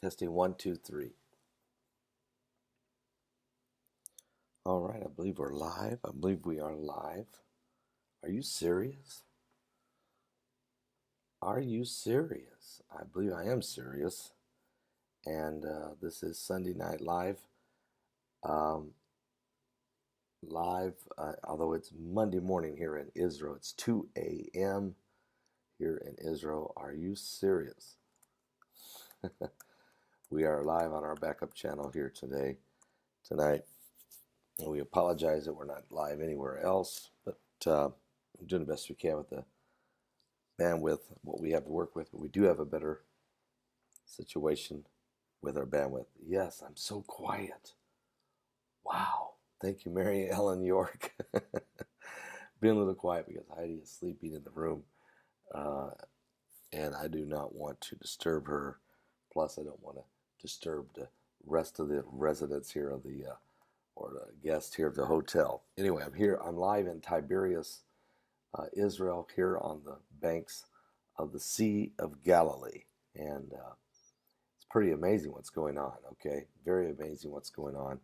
Testing 1, 2, 3. All right, I believe we're live. I believe we are live. Are you serious? Are you serious? I believe I am serious. And this is Sunday Night Live. Although it's Monday morning here in Israel. It's 2 a.m. here in Israel. Are you serious? We are live on our backup channel here tonight. And we apologize that we're not live anywhere else, but we're doing the best we can with the bandwidth, what we have to work with. But we do have a better situation with our bandwidth. Yes, I'm so quiet. Wow. Thank you, Mary Ellen York. Being a little quiet because Heidi is sleeping in the room. And I do not want to disturb her. Plus, I don't want to disturb the rest of the residents here of the or the guests here at the hotel. Anyway, I'm live in Tiberias, Israel, here on the banks of the Sea of Galilee. And it's pretty amazing what's going on, okay? Very amazing what's going on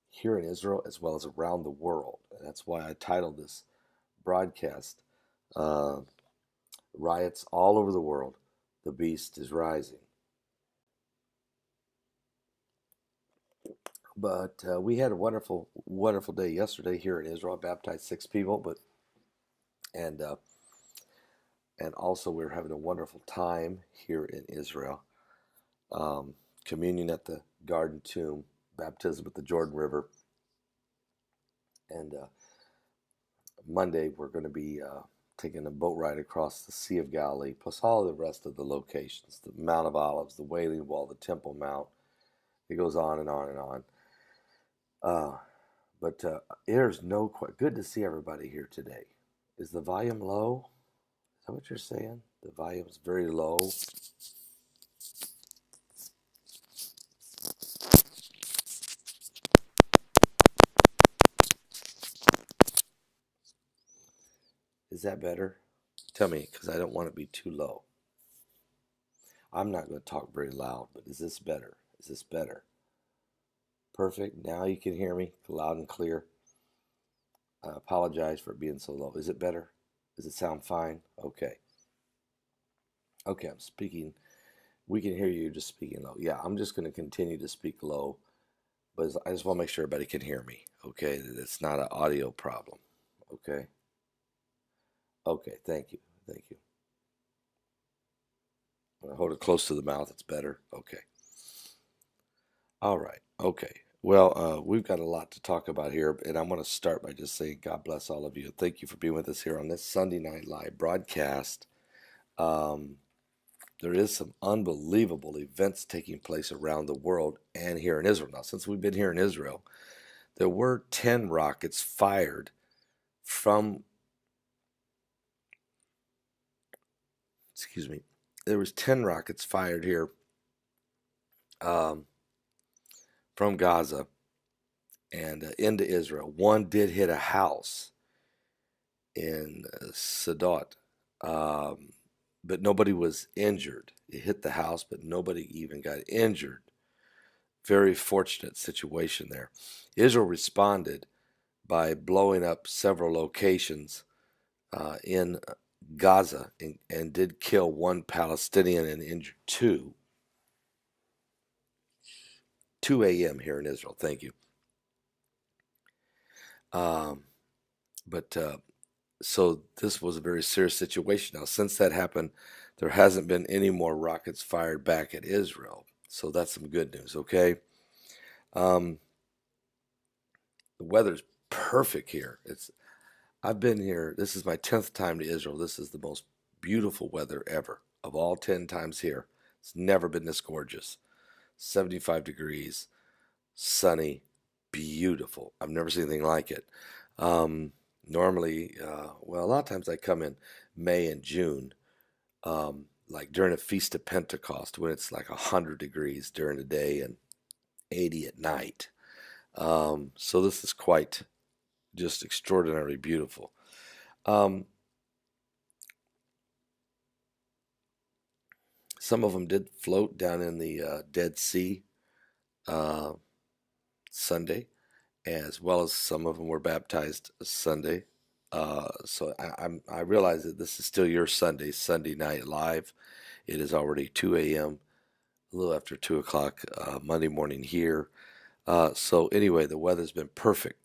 here in Israel as well as around the world. And that's why I titled this broadcast, Riots All Over the World, the Beast is Rising. But we had a wonderful, wonderful day yesterday here in Israel. I baptized 6 people, and also we're having a wonderful time here in Israel. Communion at the Garden Tomb, baptism at the Jordan River, and Monday we're going to be taking a boat ride across the Sea of Galilee, plus all the rest of the locations: the Mount of Olives, the Wailing Wall, the Temple Mount. It goes on and on and on. But there's no good to see everybody here today. Is the volume low? Is that what you're saying? The volume's very low. Is that better? Tell me, because I don't want it to be too low. I'm not going to talk very loud, but is this better? Is this better? Perfect. Now you can hear me loud and clear. I apologize for it being so low. Is it better? Does it sound fine? Okay. Okay, I'm speaking. We can hear you just speaking low. Yeah, I'm just going to continue to speak low, but I just want to make sure everybody can hear me. Okay, that it's not an audio problem. Okay. Okay, thank you. Thank you. When I hold it close to the mouth, it's better. Okay. All right. Okay. Well, we've got a lot to talk about here, and I'm going to start by just saying God bless all of you. Thank you for being with us here on this Sunday Night Live broadcast. There is some unbelievable events taking place around the world and here in Israel. Now, since we've been here in Israel, there were 10 rockets fired from, there was 10 rockets fired here from Gaza and into Israel. One did hit a house in Sadat, but nobody was injured. It hit the house, but nobody even got injured. Very fortunate situation there. Israel responded by blowing up several locations in Gaza and did kill 1 Palestinian and injure 2. 2 a.m. here in Israel. Thank you. So this was a very serious situation. Now, since that happened, there hasn't been any more rockets fired back at Israel. So that's some good news, okay? The weather's perfect here. I've been here. This is my 10th time to Israel. This is the most beautiful weather ever. Of all 10 times here, it's never been this gorgeous. 75 degrees, sunny, beautiful. I've never seen anything like it. Normally, a lot of times I come in May and June, like during a Feast of Pentecost, when it's like 100 degrees during the day and 80 at night. So this is quite just extraordinarily beautiful. Some of them did float down in the Dead Sea uh, Sunday, as well as some of them were baptized Sunday. So I realize that this is still your Sunday night live. It is already 2 a.m., a little after 2 o'clock Monday morning here. So anyway, the weather's been perfect.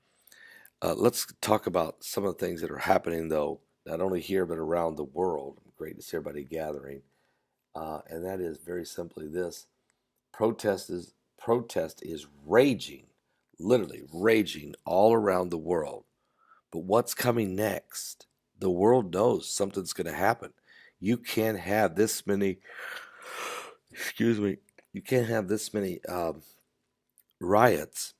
Let's talk about some of the things that are happening, though, not only here but around the world. Great to see everybody gathering. And that is very simply this: protest is raging, literally raging all around the world. But what's coming next? The world knows something's going to happen. You can't have this many, excuse me, you can't have this many riots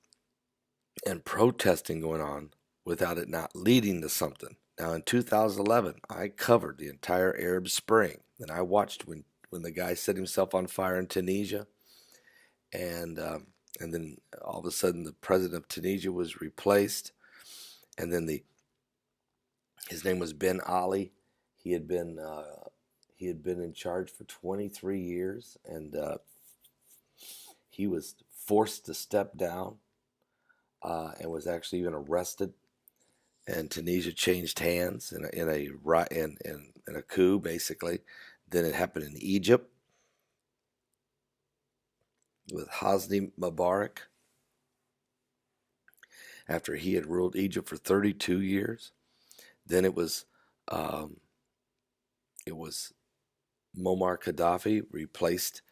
and protesting going on without it not leading to something. Now, in 2011, I covered the entire Arab Spring, and I watched when the guy set himself on fire in Tunisia, and then all of a sudden the president of Tunisia was replaced, and then his name was Ben Ali. He had been in charge for 23 years, and he was forced to step down and was actually even arrested. And Tunisia changed hands in a coup, basically. Then it happened in Egypt with Hosni Mubarak after he had ruled Egypt for 32 years. Then it was Muammar Gaddafi replaced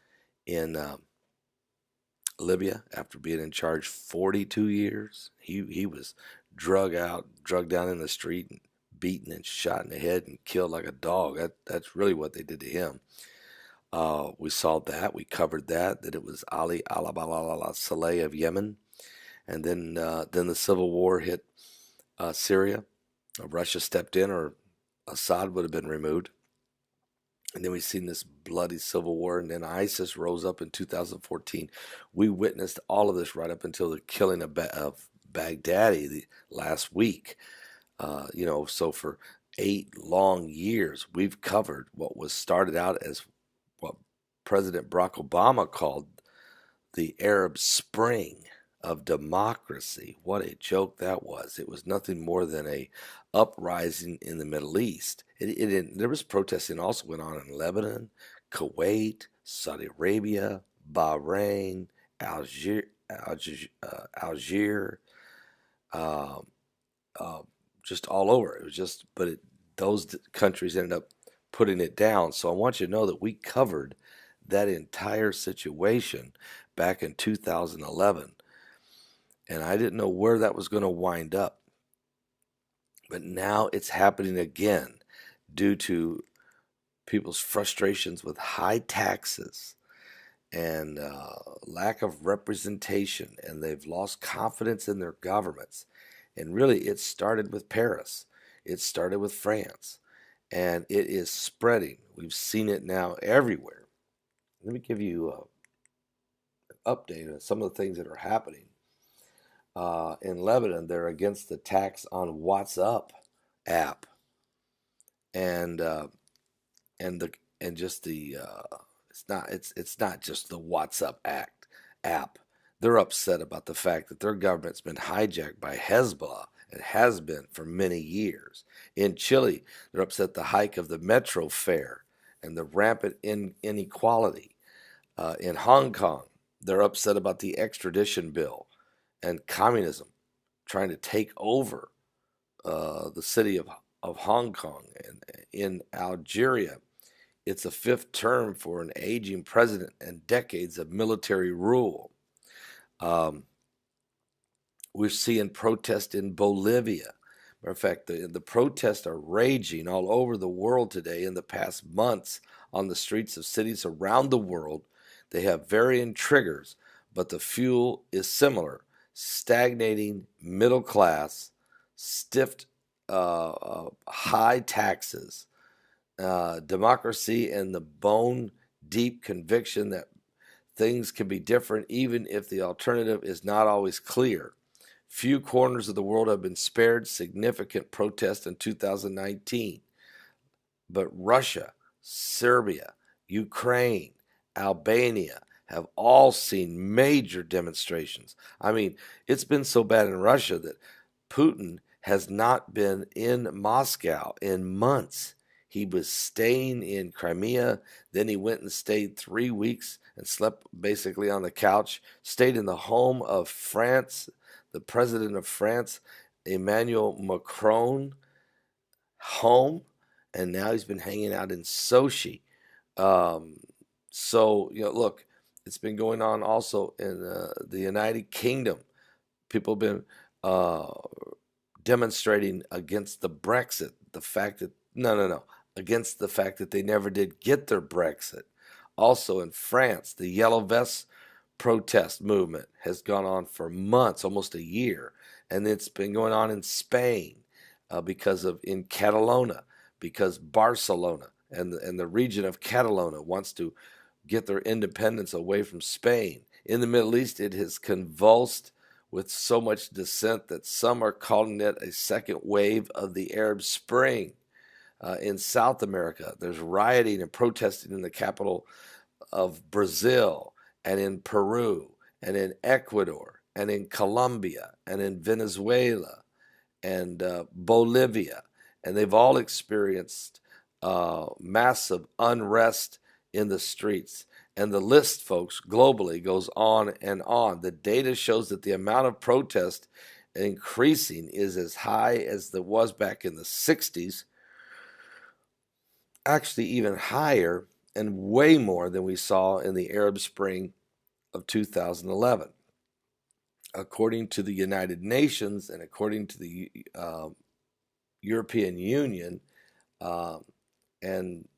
in Libya after being in charge 42 years. He was drugged down in the street, and beaten and shot in the head and killed like a dog. That's really what they did to him. We saw that. We covered that it was Ali Saleh of Yemen. And then the civil war hit Syria. Russia stepped in, or Assad would have been removed. And then we've seen this bloody civil war, and then ISIS rose up in 2014. We witnessed all of this right up until the killing of Baghdadi last week. So for 8 long years, we've covered what was started out as what President Barack Obama called the Arab Spring of democracy. What a joke that was. It was nothing more than a uprising in the Middle East. There was protesting also went on in Lebanon, Kuwait, Saudi Arabia, Bahrain, Algier, just all over. It was just, those countries ended up putting it down. So I want you to know that we covered that entire situation back in 2011. And I didn't know where that was going to wind up. But now it's happening again due to people's frustrations with high taxes and lack of representation, and they've lost confidence in their governments. And really, it started with Paris. It started with France. And it is spreading. We've seen it now everywhere. Let me give you an update on some of the things that are happening. In Lebanon, they're against the tax on WhatsApp app, and it's not just the WhatsApp app. They're upset about the fact that their government's been hijacked by Hezbollah. It has been for many years. In Chile, they're upset at the hike of the metro fare and the rampant inequality. In Hong Kong, they're upset about the extradition bill and communism trying to take over the city of Hong Kong. And in Algeria, it's a 5th term for an aging president and decades of military rule. We're seeing protests in Bolivia. Matter of fact, the protests are raging all over the world today. In the past months, on the streets of cities around the world, they have varying triggers, but the fuel is similar: stagnating middle class, stiff, high taxes, democracy, and the bone-deep conviction that things can be different even if the alternative is not always clear. Few corners of the world have been spared significant protest in 2019, but Russia, Serbia, Ukraine, Albania have all seen major demonstrations. I mean, it's been so bad in Russia that Putin has not been in Moscow in months. He was staying in Crimea. Then he went and stayed 3 weeks and slept basically on the couch, stayed in the home of France, the president of France, Emmanuel Macron, home. And now he's been hanging out in Sochi. Um, so, look, it's been going on also in the United Kingdom. People have been demonstrating against the Brexit, the fact that, no, against the fact that they never did get their Brexit. Also in France, the Yellow Vest protest movement has gone on for months, almost a year. And it's been going on in Spain in Catalonia, because Barcelona and the region of Catalonia wants to get their independence away from Spain. In the Middle East, it has convulsed with so much dissent that some are calling it a second wave of the Arab Spring. In South America, there's rioting and protesting in the capital of Brazil, and in Peru, and in Ecuador, and in Colombia, and in Venezuela, and Bolivia. And they've all experienced massive unrest in the streets. And the list, folks, globally goes on and on. The data shows that the amount of protest increasing is as high as it was back in the 60s, actually even higher and way more than we saw in the Arab Spring of 2011. According to the United Nations and according to the European Union, and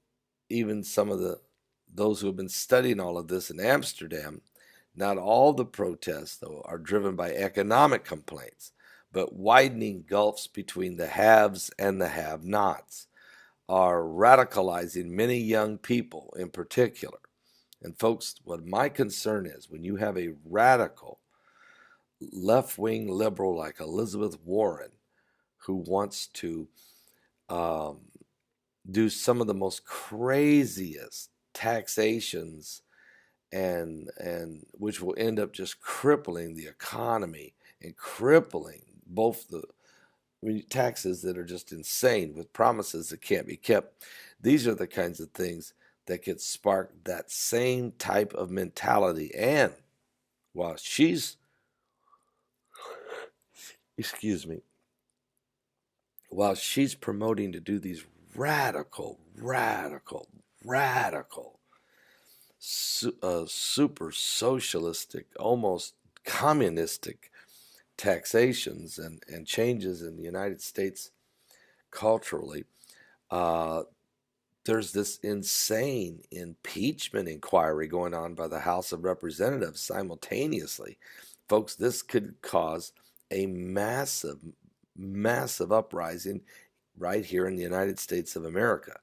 even some of those who have been studying all of this in Amsterdam, not all the protests, though, are driven by economic complaints, but widening gulfs between the haves and the have-nots are radicalizing many young people in particular. And folks, what my concern is, when you have a radical left-wing liberal like Elizabeth Warren, who wants to do some of the most craziest taxations, and which will end up just crippling the economy and crippling both taxes that are just insane with promises that can't be kept. These are the kinds of things that could spark that same type of mentality. And while she's, while she's promoting to do these radical, super socialistic, almost communistic taxations and changes in the United States culturally, there's this insane impeachment inquiry going on by the House of Representatives simultaneously. Folks, this could cause a massive uprising right here in the United States of America.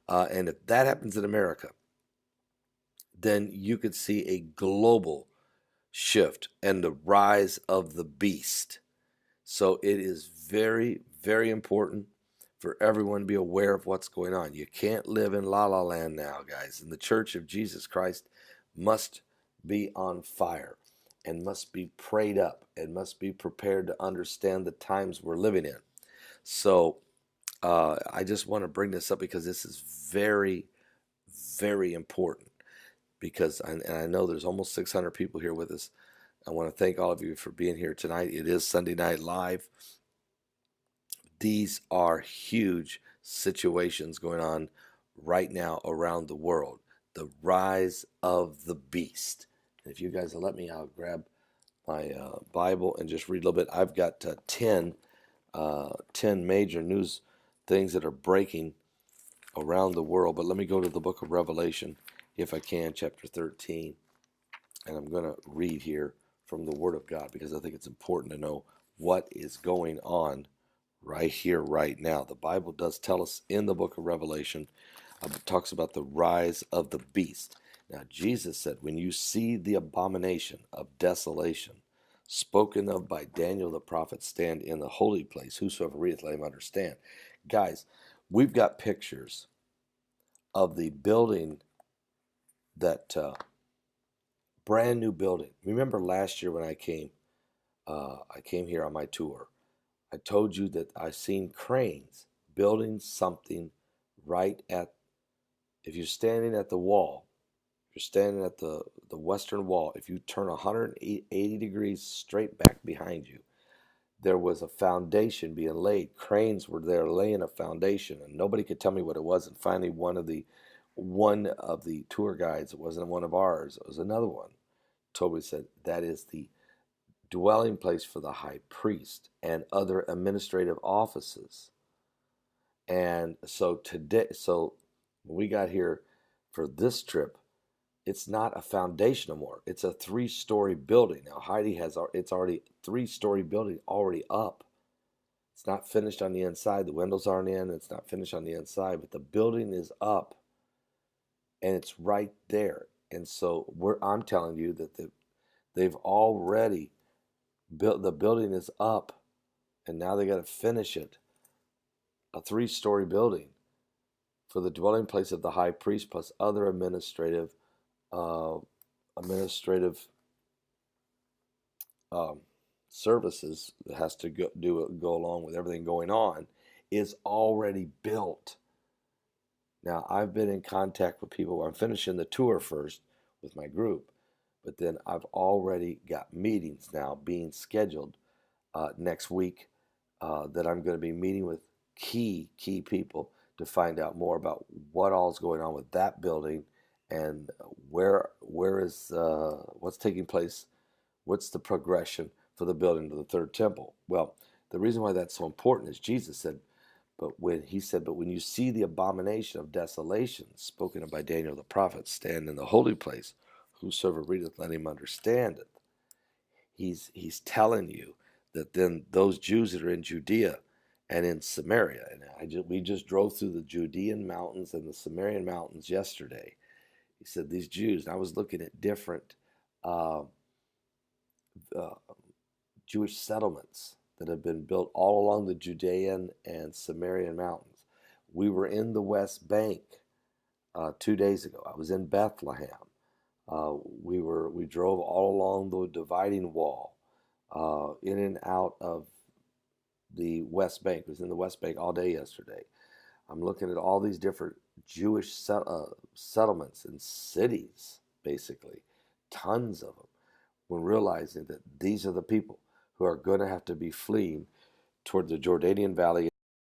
And if that happens in America, then you could see a global shift and the rise of the beast. So it is very, very important for everyone to be aware of what's going on. You can't live in la la land now, guys. And the Church of Jesus Christ must be on fire and must be prayed up and must be prepared to understand the times we're living in. So I just want to bring this up because this is very, very important. Because I know there's almost 600 people here with us. I want to thank all of you for being here tonight. It is Sunday Night Live. These are huge situations going on right now around the world. The rise of the beast. And if you guys will let me, I'll grab my Bible and just read a little bit. I've got 10 major news things that are breaking around the world. But let me go to the book of Revelation, if I can, chapter 13. And I'm going to read here from the Word of God because I think it's important to know what is going on right here, right now. The Bible does tell us in the book of Revelation, it talks about the rise of the beast. Now, Jesus said, when you see the abomination of desolation spoken of by Daniel the prophet stand in the holy place, whosoever readeth, let him understand. Guys, we've got pictures of the building that brand new building. Remember last year when I came here on my tour. I told you that I seen cranes building something right at, if you're standing at the wall, you're standing at the western wall, if you turn 180 degrees straight back behind you, there was a foundation being laid. Cranes were there laying a foundation, and nobody could tell me what it was. And finally, one of the tour guides, it wasn't one of ours, it was another one, told me, said, that is the dwelling place for the high priest and other administrative offices. And so when we got here for this trip, it's not a foundation anymore. It's a 3-story building. Now Heidi it's already 3-story building already up. It's not finished on the inside. The windows aren't in. It's not finished on the inside, but the building is up, and it's right there. And so I'm telling you that they've already built. The building is up, and now they got to finish it. A 3-story building for the dwelling place of the high priest, plus other administrative services that has to go along with everything going on, is already built. Now, I've been in contact with people. I'm finishing the tour first with my group, but then I've already got meetings now being scheduled next week that I'm going to be meeting with key people to find out more about what all's going on with that building, and where is what's taking place, what's the progression for the building of the third temple. Well, the reason why that's so important is Jesus said, but when you see the abomination of desolation spoken of by Daniel the prophet stand in the holy place, whosoever readeth, let him understand it. He's telling you that then those Jews that are in Judea and in Samaria, and we just drove through the Judean mountains and the Samarian mountains yesterday. He said these Jews, and I was looking at different Jewish settlements that have been built all along the Judean and Samarian mountains. We were in the West Bank 2 days ago. I was in Bethlehem. We drove all along the dividing wall, in and out of the West Bank. I was in the West Bank all day yesterday. I'm looking at all these different Jewish settlements and cities, basically, tons of them, when realizing that these are the people who are going to have to be fleeing toward the Jordanian Valley